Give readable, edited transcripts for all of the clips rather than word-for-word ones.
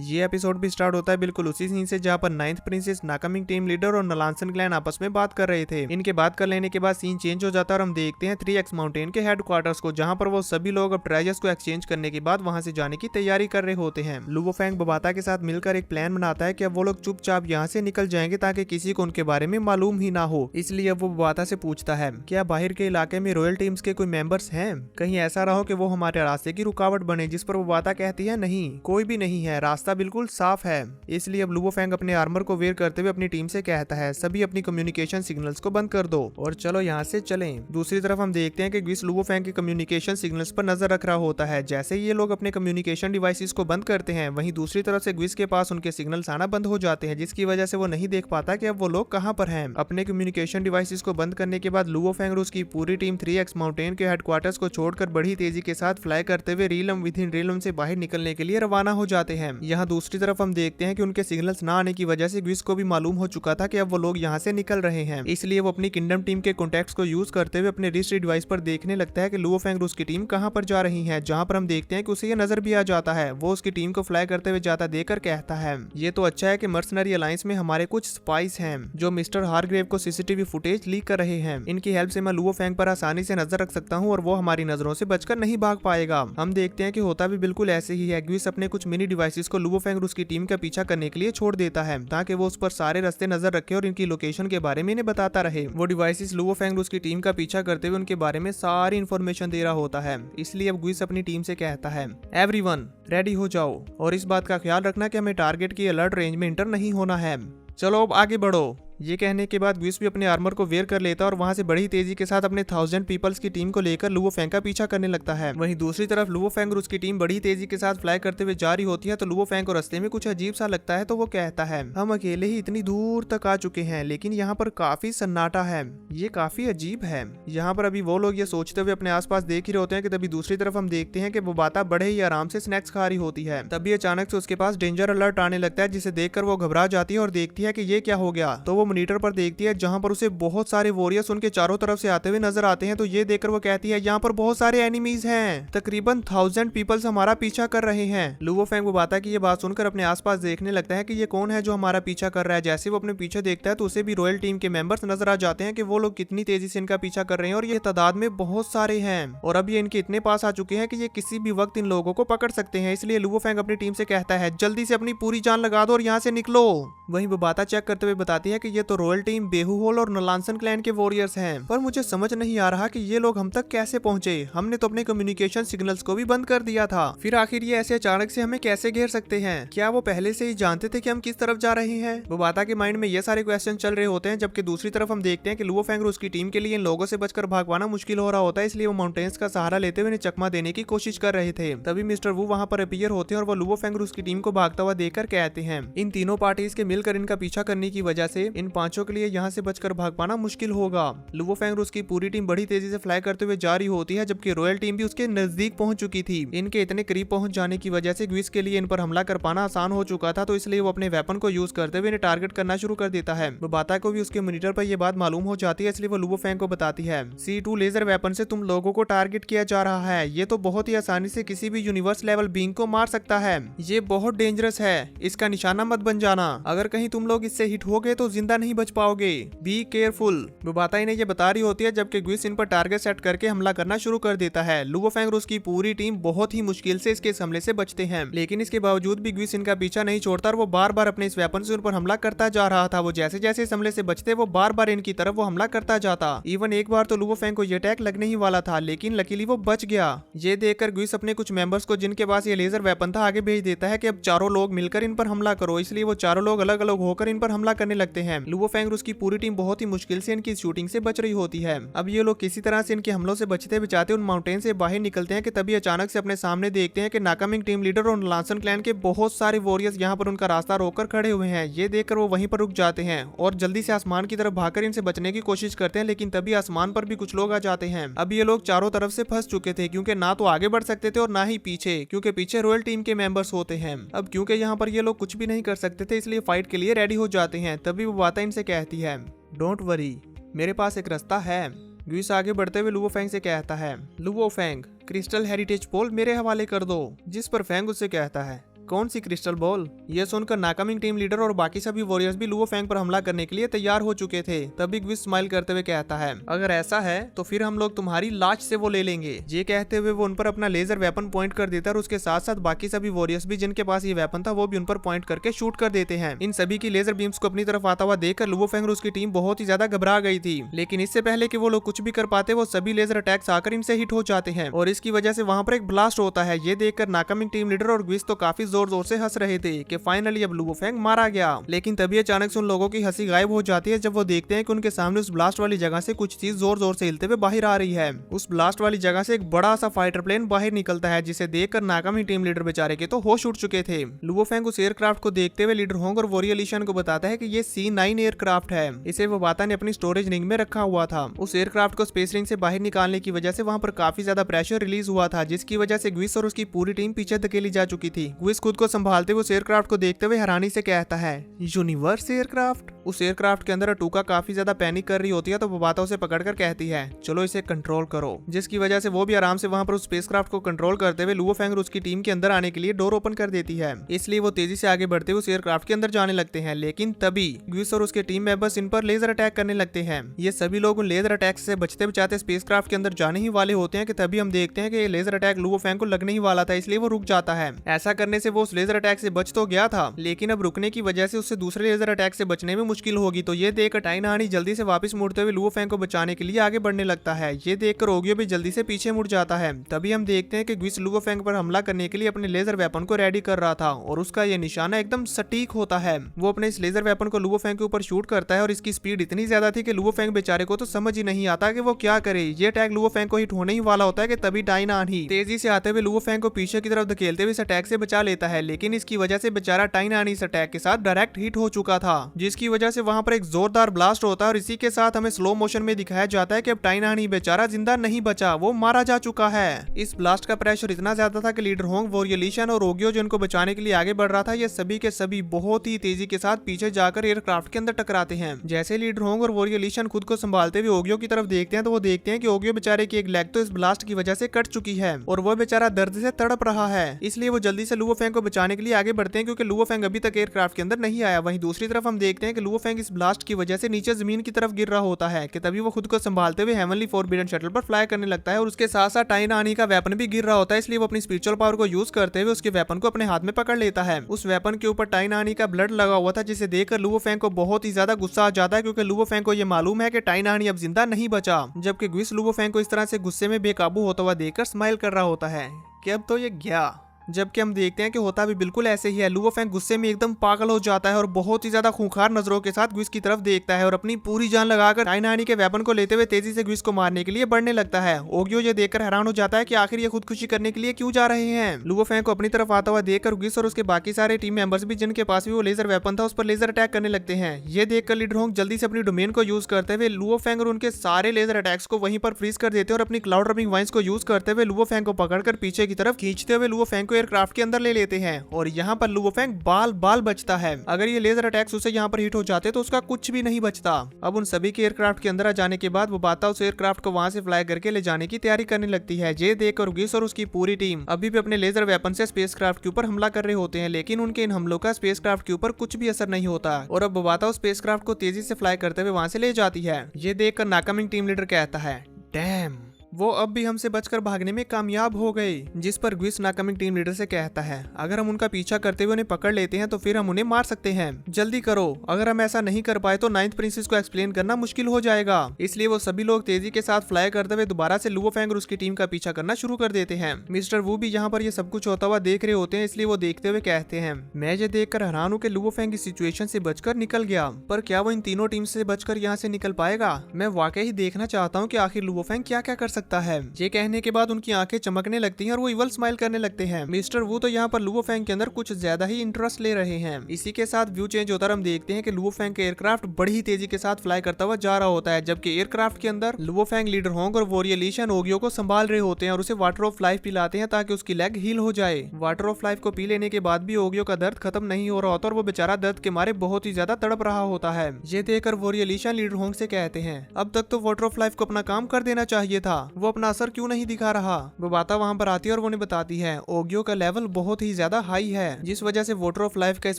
ये एपिसोड भी स्टार्ट होता है बिल्कुल उसी सीन से जहाँ पर 9th प्रिंसेस, नाकामिंग टीम लीडर और नलांसन क्लैन आपस में बात कर रहे थे। इनके बात कर लेने के बाद सीन चेंज हो जाता है और हम देखते हैं 3x माउंटेन के हेडक्वार्टर्स को, जहाँ पर वो सभी लोग अब ट्रेजर्स को एक्सचेंज करने के बाद वहां से जाने की तैयारी कर रहे होते हैं। लुवो फेंग बबाता के साथ मिलकर एक प्लान बनाता है कि अब वो लोग चुपचाप यहाँ से निकल जाएंगे ताकि किसी को उनके बारे में मालूम ही ना हो। इसलिए अब वो बबाता से पूछता है क्या बाहर के इलाके में रॉयल टीम्स के कोई मेंबर्स हैं, कहीं ऐसा रहो कि वो हमारे रास्ते की रुकावट बने। जिस पर बबाता कहती है नहीं, कोई भी नहीं है, रास्ता बिल्कुल साफ है। इसलिए अब लुवो फेंग अपने आर्मर को वेयर करते हुए अपनी टीम से कहता है सभी अपनी कम्युनिकेशन सिग्नल्स को बंद कर दो और चलो यहाँ से चलें। दूसरी तरफ हम देखते हैं कि ग्विस लुवो फेंग के कम्युनिकेशन सिग्नल्स पर नजर रख रहा होता है। जैसे ही ये लोग अपने कम्युनिकेशन डिवाइसेस को बंद करते हैं, वहीं दूसरी तरफ से ग्विस के पास उनके सिग्नल्स आना बंद हो जाते हैं, जिसकी वजह से वो नहीं देख पाता कि अब वो लोग कहां पर हैं। अपने कम्युनिकेशन डिवाइसेस को बंद करने के बाद लुवो फेंग और उसकी पूरी टीम 3x माउंटेन के हेडक्वार्टर्स को छोड़कर बड़ी तेजी के साथ फ्लाई करते हुए रीलम विद इन रीलम से बाहर निकलने के लिए रवाना हो जाते हैं। यहाँ दूसरी तरफ हम देखते हैं कि उनके सिग्नल्स ना आने की वजह से ग्विस को भी मालूम हो चुका था कि अब वो लोग यहाँ से निकल रहे हैं। इसलिए वो अपनी किंगडम टीम के कॉन्टैक्ट्स को यूज करते हुए अपने रिस्ट डिवाइस पर देखने लगता है कि लुवो फेंग और उसकी टीम कहां पर जा रही है। जहां पर हम देखते हैं कि उसे ये नजर भी आ जाता है। वो उसकी टीम को फ्लाई करते हुए जाता देखकर कहता है ये तो अच्छा है कि मर्सनरी अलायंस में हमारे कुछ स्पाइस हैं जो मिस्टर हारग्रेव को सीसीटीवी फुटेज लीक कर रहे हैं। इनकी हेल्प से मैं लुवो फेंग पर आसानी से नजर रख सकता हूँ और वो हमारी नजरों से बचकर नहीं भाग पाएगा। हम देखते हैं कि होता भी बिल्कुल ऐसे ही है। ग्विस अपने कुछ मिनी डिवाइसेस को लुवो फेंग और उसकी टीम का पीछा करने के लिए छोड़ देता है ताकि वो उस पर सारे रास्ते नजर रखे और इनकी लोकेशन के बारे में इन्हें बताता रहे। वो डिवाइसेस लुवो फेंग और उसकी टीम का पीछा करते हुए उनके बारे में सारी इंफॉर्मेशन दे रहा होता है। इसलिए अब ग्विस अपनी टीम से कहता है एवरीवन रेडी हो जाओ और इस बात का ख्याल रखना कि हमें टारगेट की अलर्ट रेंज में इंटर नहीं होना है। चलो अब आगे बढ़ो। ये कहने के बाद ग्विस भी अपने आर्मर को वेयर कर लेता है और वहां से बड़ी तेजी के साथ अपने 1000 पीपल्स की टीम को लेकर लुवो फेंग का पीछा करने लगता है। वहीं दूसरी तरफ लुवो फेंग और उसकी टीम बड़ी तेजी के साथ फ्लाई करते हुए जा रही होती है तो लुवो फेंग को रास्ते में कुछ अजीब सा लगता है तो वो कहता है हम अकेले ही इतनी दूर तक आ चुके हैं लेकिन यहाँ पर काफी सन्नाटा है, ये काफी अजीब है। यहाँ पर अभी वो लोग ये सोचते हुए अपने आसपास देख ही होते हैं कि तभी दूसरी तरफ हम देखते हैं कि बबाता बड़े ही आराम से स्नैक्स खा रही होती है। तभी अचानक से उसके पास डेंजर अलर्ट आने लगता है जिसे देखकर वो घबरा जाती है और देखती है कि ये क्या हो गया। तो वो मॉनिटर पर देखती है जहां पर उसे बहुत सारे वॉरियर्स उनके चारों तरफ से आते हुए नजर आते हैं। तो ये देखकर वो कहती है यहाँ पर बहुत सारे एनिमीज हैं, तकरीबन 1000 पीपल्स हमारा पीछा कर रहे हैं। लुवो फेंग बबाता की ये बात सुनकर अपने आसपास देखने लगता है कि ये कौन है जो हमारा पीछा कर रहा है। जैसे वो अपने पीछे देखता है तो उसे भी रॉयल टीम के मेंबर्स नजर आ जाते हैं कि वो लोग कितनी तेजी से इनका पीछा कर रहे हैं और ये तादाद में बहुत सारे हैं और अब ये इनके इतने पास आ चुके हैं कि ये किसी भी वक्त इन लोगों को पकड़ सकते हैं। इसलिए लुवो फेंग अपनी टीम से कहता है जल्दी से अपनी पूरी जान लगा दो और यहाँ से निकलो। वहीं बबाता चेक करते हुए बताती है कि ये तो रॉयल टीम बेहू होल और नलांसन क्लैन के वॉरियर्स हैं, पर मुझे समझ नहीं आ रहा कि ये लोग हम तक कैसे पहुंचे। हमने तो अपने कम्युनिकेशन सिग्नल्स को भी बंद कर दिया था, फिर आखिर ये ऐसे अचानक से हमें कैसे घेर सकते हैं? क्या वो पहले से ही जानते थे कि हम किस तरफ जा रहे हैं? बबाता के माइंड में ये सारे क्वेश्चन चल रहे होते हैं, जबकि दूसरी तरफ हम देखते हैं कि लुवो फेंग और उसकी टीम के लिए इन लोगों से बचकर भाग पाना मुश्किल हो रहा होता है। इसलिए वो माउंटेन्स का सहारा लेते हुए चकमा देने की कोशिश कर रहे थे। तभी मिस्टर वू वहां पर अपीयर होते हैं और वो लुवो फेंग और उसकी टीम को भागता हुआ देखकर कहते हैं इन तीनों पार्टीज के मिलकर इनका पीछा करने की वजह से इन पांचों के लिए यहाँ से बचकर भाग पाना मुश्किल होगा। लुवो फेंग और उसकी पूरी टीम बड़ी तेजी से फ्लाई करते हुए जा रही होती है, जबकि रॉयल टीम भी उसके नजदीक पहुंच चुकी थी। इनके इतने करीब पहुंच जाने की वजह से ग्विस के लिए इन पर हमला कर पाना आसान हो चुका था, तो इसलिए वो अपने वेपन को यूज करते हुए इन्हें टारगेट करना शुरू कर देता है। बबाता को भी उसके मॉनिटर पर यह बात मालूम हो जाती है, इसलिए वो लुवो फेंग को बताती है C2 लेजर वेपन से तुम लोगों को टारगेट किया जा रहा है। ये तो बहुत ही आसानी से किसी भी यूनिवर्स लेवल बीइंग को मार सकता है। ये बहुत डेंजरस है, इसका निशाना मत बन जाना। अगर कहीं तुम लोग इससे हिट हो गए तो जिंदा नहीं बच पाओगे। Be careful. बबाता इन्हें ये बता रही होती है, जबकि ग्विस इन पर टारगेट सेट करके हमला करना शुरू कर देता है। लुवो फेंग और उसकी पूरी टीम बहुत ही मुश्किल से इसके हमले से बचते हैं, लेकिन इसके बावजूद भी ग्विस इनका पीछा नहीं छोड़ता और वो बार बार अपने इस वेपन से उन पर हमला करता जा रहा था। वो जैसे जैसे इस हमले से बचते वो बार बार इनकी तरफ वो हमला करता जाता। इवन एक बार तो लुवो फेंग को ये अटैक लगने ही वाला था, लेकिन लकीली वो बच गया। ये देखकर ग्विस अपने कुछ मेंबर्स को जिनके पास ये लेजर वेपन था आगे भेज देता है कि अब चारों लोग मिलकर इन पर हमला करो। इसलिए वो चारों लोग अलग अलग होकर इन पर हमला करने लगते हैं। लुवो फेंग और उसकी पूरी टीम बहुत ही मुश्किल से इनकी शूटिंग से बच रही होती है। अब ये लोग किसी तरह से इनके हमलों से बचते बचाते उन माउंटेन से बाहर निकलते हैं कि तभी अचानक से अपने सामने देखते हैं कि नाकामिंग टीम लीडर और नलांसन क्लैन के बहुत सारे वॉरियर्स यहाँ पर उनका रास्ता रोककर खड़े हुए हैं। ये देखकर वो वहीं पर रुक जाते हैं और जल्दी से आसमान की तरफ भागकर इनसे बचने की कोशिश करते हैं, लेकिन तभी आसमान पर भी कुछ लोग आ जाते हैं। अब ये लोग चारों तरफ से फंस चुके थे, क्योंकि ना तो आगे बढ़ सकते थे और ना ही पीछे, क्योंकि पीछे रॉयल टीम के मेंबर्स होते हैं। अब क्योंकि यहाँ पर ये लोग कुछ भी नहीं कर सकते थे, इसलिए फाइट के लिए रेडी हो जाते हैं। तभी वो बबाता इनसे कहती है डोंट वरी, मेरे पास एक रास्ता है। ग्विस आगे बढ़ते हुए लुवो फेंग से कहता है लुवो फेंग, क्रिस्टल हेरिटेज पोल मेरे हवाले कर दो। जिस पर फेंग उससे कहता है कौन सी क्रिस्टल बॉल? ये सुनकर नाकमिंग टीम लीडर और बाकी सभी वॉरियर्स भी लुओ फेंग पर हमला करने के लिए तैयार हो चुके थे। तभी ग्विस स्माइल करते हुए कहता है, अगर ऐसा है तो फिर हम लोग तुम्हारी लाश से वो ले लेंगे। ये कहते हुए वो उन पर अपना लेजर वेपन पॉइंट कर देता है और उसके साथ साथ बाकी सभी वॉरियर्स भी जिनके पास ये वेपन था वो भी उन पर पॉइंट करके शूट कर देते हैं। इन सभी की लेजर बीम्स को अपनी तरफ आता हुआ देखकर लुओ फेंग और उसकी टीम बहुत ही ज्यादा घबरा गई थी। लेकिन इससे पहले कि वो लोग कुछ भी कर पाते वो सभी लेजर अटैक्स आकर इनसे हिट हो जाते हैं और इसकी वजह से वहां पर एक ब्लास्ट होता है। ये देखकर नाकमिंग टीम लीडर और ग्विस तो काफी जोर जोर से हंस रहे थे कि फाइनली अब लुओ फेंग मारा गया। लेकिन तभी अचानक से उन लोगों की हंसी गायब हो जाती है जब वो देखते हैं कि उनके सामने उस ब्लास्ट वाली जगह से कुछ चीज जोर जोर से हिलते हुए बाहर आ रही है। उस ब्लास्ट वाली जगह से एक बड़ा सा फाइटर प्लेन बाहर निकलता है जिसे देखकर नाकामिंग टीम लीडर बेचारे के तो होश उड़ चुके थे। लुओ फेंग उस एयरक्राफ्ट को देखते हुए लीडर होंग और वॉरियर ली शन को बताता है कि ये C9 एयरक्राफ्ट है। इसे वो बाता ने अपनी स्टोरेज रिंग में रखा हुआ था। उस एयरक्राफ्ट को स्पेस रिंग से बाहर निकालने की वजह से वहां पर काफी ज्यादा प्रेशर रिलीज हुआ था जिसकी वजह से ग्विस और उसकी पूरी टीम पीछे धकेली जा चुकी थी। ग्विस खुद को संभालते हुए उस एयरक्राफ्ट को देखते हुए हैरानी से कहता है, यूनिवर्स एयरक्राफ्ट? उस एयरक्राफ्ट के अंदर अटूका काफी ज्यादा पैनिक कर रही होती है तो वो बाता उसे पकड़कर कहती है, चलो इसे कंट्रोल करो, जिसकी वजह से वो भी आराम से वहां पर उस स्पेसक्राफ्ट को कंट्रोल करते हुए लुओ फेंग और उसकी टीम के अंदर आने के लिए डोर ओपन कर देती है। इसलिए वो तेजी से आगे बढ़ते हुए उस एयरक्राफ्ट के अंदर जाने लगते हैं। लेकिन तभी ग्विस और उसके टीम मेंबर्स इन पर लेजर अटैक करने लगते हैं। ये सभी लोग उन लेजर अटैक से बचते बचाते स्पेसक्राफ्ट के अंदर जाने ही वाले होते हैं कि तभी हम देखते हैं कि ये लेजर अटैक लुओ फेंग को लगने ही वाला था, इसलिए वो रुक जाता है। ऐसा करने से वो उस लेजर अटैक से बच तो गया था लेकिन अब रुकने की वजह से उससे दूसरे लेजर अटैक से बचने में मुश्किल होगी। तो ये देखकर टाई नहानी जल्दी से वापस मुड़ते हुए लुओ फेंग को बचाने के लिए आगे बढ़ने लगता है। ये देखकर ओगियो भी जल्दी से पीछे मुड़ जाता है। तभी हम देखते हैं कि ग्विस लुओ फेंग पर हमला करने के लिए अपने लेजर वेपन को रेडी कर रहा था और उसका ये निशाना एकदम सटीक होता है। वो अपने इस लेजर वेपन को लुओ फेंग के ऊपर शूट करता है और इसकी स्पीड इतनी ज्यादा थी कि लुओ फेंग बेचारे को तो समझ ही नहीं आता कि वो क्या करे। ये अटैक लुओ फेंग को हिट होने ही वाला होता है कि तभी टाई नहानी तेजी से आते हुए लुओ फेंग को पीछे की तरफ धकेलते हुए इस अटैक से बचा लेता है। लेकिन इसकी वजह से बेचारा टाई नहानी इस अटैक के साथ डायरेक्ट हिट हो चुका था जिसकी वजह से वहां पर एक जोरदार ब्लास्ट होता है और इसी के साथ हमें स्लो मोशन में दिखाया जाता है कि अब टाई नहानी बेचारा जिंदा नहीं बचा, वो मारा जा चुका है। इस ब्लास्ट का प्रेशर इतना ज्यादा था कि लीडर होंग, वॉरियर ली शन और ओगियो जो इनको बचाने के लिए आगे बढ़ रहा था ये सभी के सभी बहुत ही तेजी के साथ पीछे जाकर एयरक्राफ्ट के अंदर टकराते हैं। जैसे लीडर होंग और वॉरियर ली शन खुद को संभालते हुए ओगियो की तरफ देखते हैं तो वो देखते हैं कि ओगियो बेचारे की एक लेग तो इस ब्लास्ट की वजह से कट चुकी है और वो बेचारा दर्द से तड़प रहा है। इसलिए वो जल्दी से लुओ फेंग को बचाने के लिए आगे बढ़ते हैं क्योंकि लुओ फेंग अभी तक एयरक्राफ्ट के अंदर नहीं आया। वहीं दूसरी तरफ हम देखते हैं कि लुओ फेंग इस ब्लास्ट की वजह से नीचे जमीन की तरफ गिर रहा होता है कि तभी वो खुद को संभालते हुए हेवनली फॉरबिडन शटल पर फ्लाई करने लगता है और उसके साथ साथ टाई नहानी का वेपन भी गिर रहा होता है। इसलिए वो अपनी स्पिरिचुअल पावर को यूज करते हुए उसके वेपन को अपने हाथ में पकड़ लेता है। उस वेपन के ऊपर टाई नहानी का ब्लड लगा हुआ था जिसे देखकर लुओ फेंग को बहुत ही ज्यादा गुस्सा आ जाता है क्योंकि लुओ फेंग को ये मालूम है कि टाई नहानी अब जिंदा नहीं बचा। जबकि ग्विस लुओ फेंग को इस तरह से गुस्से में बेकाबू होता हुआ देखकर स्माइल कर रहा होता है कि अब तो ये गया। जबकि हम देखते हैं कि होता भी बिल्कुल ऐसे ही है। लुओ फेंग गुस्से में एकदम पागल हो जाता है और बहुत ही ज्यादा खूंखार नजरों के साथ ग्विस की तरफ देखता है और अपनी पूरी जान लगाकर टाई नहानी के वेपन को लेते हुए तेजी से ग्विस को मारने के लिए बढ़ने लगता है। ओगियो ये देखकर हैरान हो जाता है कि आखिर ये खुदकुशी करने के लिए क्यों जा रहे हैं। लुओ फेंग को अपनी तरफ आता हुआ देखकर ग्विस और उसके बाकी सारे टीम मेंबर्स भी जिनके पास भी वो लेजर वेपन था उस पर लेजर अटैक करने लगते हैं। ये देखकर लीडर होंग जल्दी से अपनी डोमेन को यूज करते हुए लुओ फेंग और उनके सारे लेजर अटैक्स को वहीं पर फ्रीज कर देते हैं और अपनी क्लाउड रबिंग वाइंस को यूज करते हुए लुओ फेंग को पकड़कर पीछे की तरफ खींचते हुए लुओ फेंग को एयरक्राफ्ट के अंदर लेते हैं और यहाँ पर लुओ फेंग बाल बाल बचता है। अगर ये लेजर अटैक्स उसे यहाँ पर हिट हो जाते तो उसका कुछ भी नहीं बचता। अब उन सभी के एयरक्राफ्ट के अंदर आ जाने के बाद वो बाता उस एयरक्राफ्ट को वहां से फ्लाई करके ले जाने की तैयारी करने लगती है। ये देखकर ग्विस और उसकी पूरी टीम अभी भी अपने लेजर वेपन से स्पेसक्राफ्ट के ऊपर हमला कर रहे होते हैं लेकिन उनके इन हमलों का स्पेसक्राफ्ट के ऊपर कुछ भी असर नहीं होता और अब बाता उस स्पेसक्राफ्ट को तेजी से फ्लाई करते हुए वहां से ले जाती है। ये देखकर नाकामिंग टीम लीडर कहता है, डैम, वो अब भी हमसे बचकर भागने में कामयाब हो गए। जिस पर ग्विस नाकमिंग टीम लीडर से कहता है, अगर हम उनका पीछा करते हुए उन्हें पकड़ लेते हैं तो फिर हम उन्हें मार सकते हैं, जल्दी करो। अगर हम ऐसा नहीं कर पाए तो नाइन्थ प्रिंसेस को एक्सप्लेन करना मुश्किल हो जाएगा। इसलिए वो सभी लोग तेजी के साथ फ्लाई करते हुए दोबारा से लुओ फेंग और उसकी टीम का पीछा करना शुरू कर देते हैं। मिस्टर वू भी यहाँ पर ये सब कुछ होता हुआ देख रहे होते हैं, इसलिए वो देखते हुए कहते हैं, मैं ये देखकर हैरान हूँ कि लुओ फेंग इस सिचुएशन से बचकर निकल गया, पर क्या वो इन तीनों टीम से बचकर यहाँ से निकल पाएगा? मैं वाकई ही देखना चाहता हूँ कि आखिर लुओ फेंग क्या क्या कर सकता है। ये कहने के बाद उनकी आंखें चमकने लगती हैं और वो इवल स्माइल करने लगते हैं। मिस्टर वू तो यहाँ पर लुओ फेंग के अंदर कुछ ज्यादा ही इंटरेस्ट ले रहे हैं। इसी के साथ व्यू चेंज होता है, हम देखते हैं कि लुओ फेंग का एयरक्राफ्ट बड़ी ही तेजी के साथ फ्लाई करता हुआ जा रहा होता है, जबकि एयरक्राफ्ट के अंदर लुओ फेंग, लीडर होंग और वॉरियर ली शन ओगियो को संभाल रहे होते हैं और उसे वाटर ऑफ लाइफ पिलाते हैं ताकि उसकी लेग हील हो जाए। वाटर ऑफ लाइफ को पी लेने के बाद भी ओगियो का दर्द खत्म नहीं हो रहा होता और वो बेचारा दर्द के मारे बहुत ही ज्यादा तड़प रहा होता है। ये देखकर वॉरियर ली शन लीडर होंग से कहते हैं, अब तक तो वाटर ऑफ लाइफ को अपना काम कर देना चाहिए था, वो अपना असर क्यों नहीं दिखा रहा। बुबाता वहाँ पर आती है और वो उन्हें बताती है ओगियो का लेवल बहुत ही ज्यादा हाई है, जिस वजह से वाटर ऑफ लाइफ का इस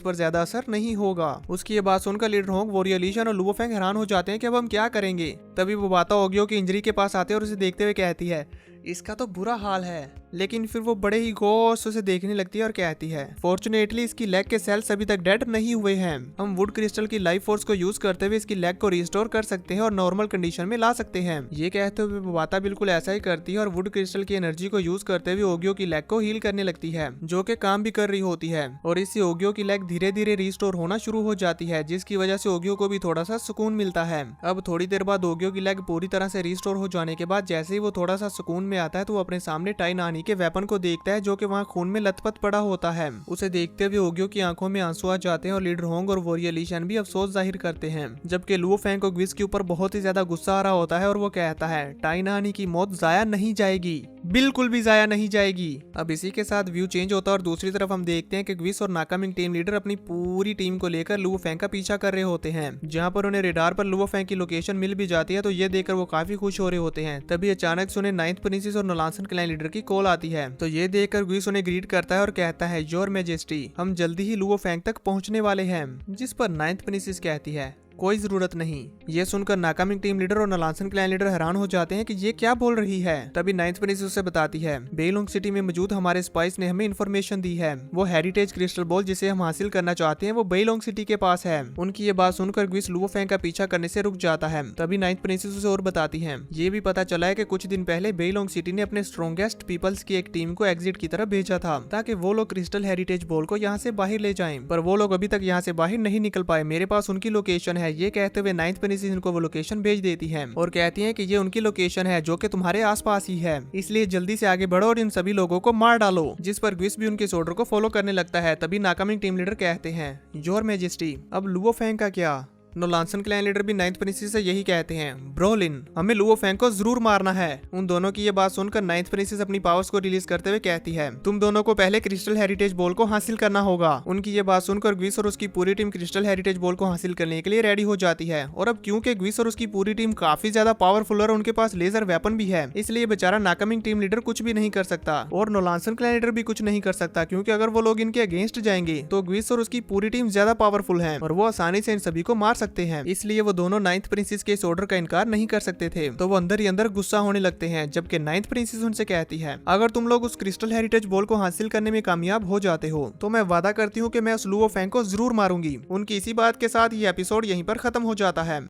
पर ज्यादा असर नहीं होगा। उसकी ये बात सुनकर लीडर होंग, वोरियलिशन और लुओफेंग हैरान हो जाते हैं कि अब हम क्या करेंगे। तभी बुबाता ओगियो की इंजरी के पास आते हैं और उसे देखते हुए कहती है इसका तो बुरा हाल है, लेकिन फिर वो बड़े ही गौर से उसे देखने लगती है और कहती है फॉर्चुनेटली इसकी लेग के सेल्स अभी तक डेड नहीं हुए हैं। हम वुड क्रिस्टल की लाइफ फोर्स को यूज करते हुए इसकी लेग को रिस्टोर कर सकते हैं और नॉर्मल कंडीशन में ला सकते हैं। ये कहते हुए बुबाता बिल्कुल ऐसा ही करती है और वुड क्रिस्टल की एनर्जी को यूज करते हुए ओगियो की लेग को हील करने लगती है, जो कि काम भी कर रही होती है। और इससे ओगियो की लेग धीरे धीरे रिस्टोर होना शुरू हो जाती है, जिसकी वजह से ओगियो को भी थोड़ा सा सुकून मिलता है। अब थोड़ी देर बाद ओगियो की लेग पूरी तरह से रिस्टोर हो जाने के बाद जैसे ही वो थोड़ा सा सुकून में आता है तो वो अपने सामने टाई नानी के वेपन को देखता है, जो कि वहाँ खून में लथपथ पड़ा होता है। उसे देखते हुए ओगियो की आंखों में आंसू आ जाते हैं और लीडर होंग और वोरियलिशन भी अफसोस जाहिर करते हैं, जबकि लुओफेंग को ग्विस के ऊपर बहुत ही ज्यादा गुस्सा आ रहा होता है और वो कहता है टाई नानी की मौत जाया नहीं जाएगी, बिल्कुल भी जाया नहीं जाएगी। अब इसी के साथ व्यू चेंज होता है और दूसरी तरफ हम देखते हैं कि ग्विस और नाकामिंग टीम लीडर अपनी पूरी टीम को लेकर लुओफेंग का पीछा कर रहे होते हैं, जहाँ पर उन्हें रेडार पर लुओफेंग की लोकेशन मिल भी जाती है। तो ये देखकर वो काफी खुश हो रहे होते हैं। तभी अचानक से उन्हें नाइन्थ प्रिंसेस और नोलांसन क्लैन लीडर की कॉल आती है। तो ये देखकर ग्विस उन्हें ग्रीट करता है और कहता है योर मैजेस्टी, हम जल्दी ही लुओफेंग तक पहुंचने वाले हैं। जिस पर नाइन्थ प्रिंसेस कहती है कोई जरूरत नहीं। ये सुनकर नाकामिंग टीम लीडर और नलांसन क्लैन लीडर हैरान हो जाते हैं कि ये क्या बोल रही है। तभी नाइन्थ प्रिंसेस उसे बताती है बेलोंग सिटी में मौजूद हमारे स्पाइस ने हमें इन्फॉर्मेशन दी है, वो हेरिटेज क्रिस्टल बॉल जिसे हम हासिल करना चाहते हैं वो बेलोंग सिटी के पास है। उनकी ये बात सुनकर ग्विस लुओफेंग का पीछा करने से रुक जाता है। तभी नाइन्थ प्रिंसेस उसे और बताती है ये भी पता चला है कि कुछ दिन पहले बेलोंग सिटी ने अपने स्ट्रॉन्गेस्ट पीपल्स की एक टीम को एग्जिट की तरफ भेजा था, ताकि वो लोग क्रिस्टल हेरिटेज बॉल को यहाँ से बाहर ले जाएं, पर वो लोग अभी तक यहाँ से बाहर नहीं निकल पाए। मेरे पास उनकी लोकेशन है। ये कहते हुए नाइन्थ प्रिंसेस इनको वो लोकेशन भेज देती है और कहती है कि ये उनकी लोकेशन है जो कि तुम्हारे आसपास ही है, इसलिए जल्दी से आगे बढ़ो और इन सभी लोगों को मार डालो। जिस पर ग्विस भी उनके इस ऑर्डर को फॉलो करने लगता है। तभी नाकामिंग टीम लीडर कहते हैं योर मैजेस्टी, अब लुओफेंग का क्या। नोलांसन क्लैन लीडर भी नाइन्थ प्रिंसेस से यही कहते हैं ब्रोलिन, हमें लुओफेंग को जरूर मारना है। उन दोनों की ये बात सुनकर नाइन्थ प्रिंसेस अपनी पावर्स को रिलीज करते हुए कहती है तुम दोनों को पहले क्रिस्टल हेरिटेज बॉल को हासिल करना होगा। उनकी ये बात सुनकर ग्विस और उसकी पूरी टीम क्रिस्टल हेरिटेज बॉल को हासिल करने के लिए रेडी हो जाती है। और अब क्योंकि ग्विस और उसकी पूरी टीम काफी ज्यादा पावरफुल और उनके पास लेजर वेपन भी है, इसलिए बेचारा नाकामिंग टीम लीडर कुछ भी नहीं कर सकता और नोलांसन क्लैन लीडर भी कुछ नहीं कर सकता, क्योंकि अगर वो लोग इनके अगेंस्ट जाएंगे तो ग्विस और उसकी पूरी टीम ज्यादा पावरफुल है और वो आसानी से इन सभी को मार सकते हैं। इसलिए वो दोनों नाइन्थ प्रिंसेस के इस ऑर्डर का इनकार नहीं कर सकते थे। तो वो अंदर ही अंदर गुस्सा होने लगते हैं, जबकि नाइन्थ प्रिंसेस उनसे कहती है अगर तुम लोग उस क्रिस्टल हेरिटेज बॉल को हासिल करने में कामयाब हो जाते हो तो मैं वादा करती हूँ कि मैं उस लुओफेंग को जरूर मारूंगी। उनकी इसी बात के साथ ये एपिसोड यहीं पर खत्म हो जाता है।